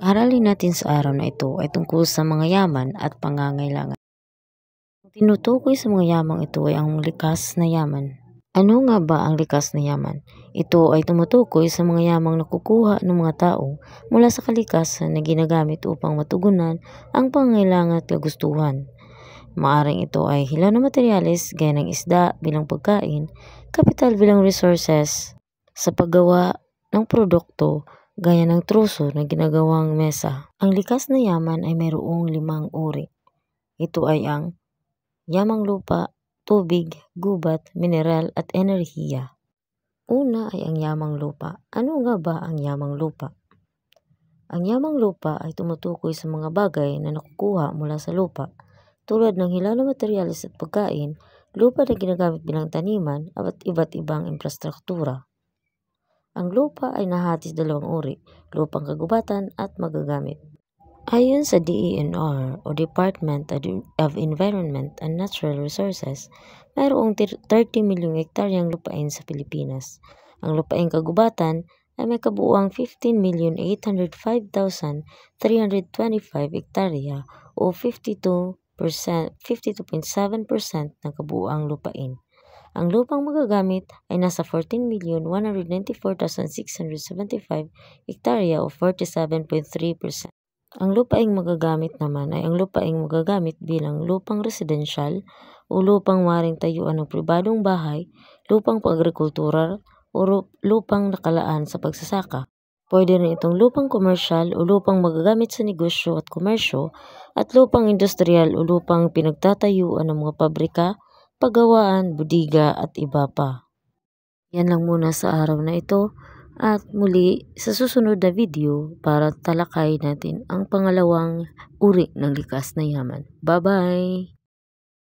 Aralin natin sa araw na ito ay tungkol sa mga yaman at pangangailangan. Ang tinutukoy sa mga yamang ito ay ang likas na yaman. Ano nga ba ang likas na yaman? Ito ay tumutukoy sa mga yamang nakukuha ng mga tao mula sa kalikasan na ginagamit upang matugunan ang pangangailangan at kagustuhan. Maaring ito ay hilaw na materyales gaya ng isda bilang pagkain, kapital bilang resources sa paggawa ng produkto gaya ng truso na ginagawang mesa. Ang likas na yaman ay mayroong 5 uri. Ito ay ang yamang lupa, tubig, gubat, mineral at enerhiya. Una ay ang yamang lupa. Ano nga ba ang yamang lupa? Ang yamang lupa ay tumutukoy sa mga bagay na nakukuha mula sa lupa, tulad ng hilaw na materyales at pagkain, lupa na ginagamit bilang taniman at iba't ibang infrastruktura. Ang lupa ay nahati sa 2 uri, lupang kagubatan at magagamit. Ayon sa DENR o Department of Environment and Natural Resources, mayroong 30 milyong hektaryang lupain sa Pilipinas. Ang lupaing kagubatan ay may kabuuang 15,805,325 hektarya o 52.7% ng kabuuang lupain. Ang lupang magagamit ay nasa 14,194,675 hektarya o 47.3%. Ang lupaing magagamit naman ay ang lupaing magagamit bilang lupang residential o lupang maaaring tayuan ng pribadong bahay, lupang pag-agrikultural o lupang nakalaan sa pagsasaka. Pwede rin itong lupang komersyal o lupang magagamit sa negosyo at komersyo at lupang industrial o lupang pinagtatayuan ng mga pabrika, paggawaan, budiga at iba pa. Yan lang muna sa araw na ito. At muli sa susunod na video para talakay natin ang pangalawang uri ng likas na yaman. Bye-bye!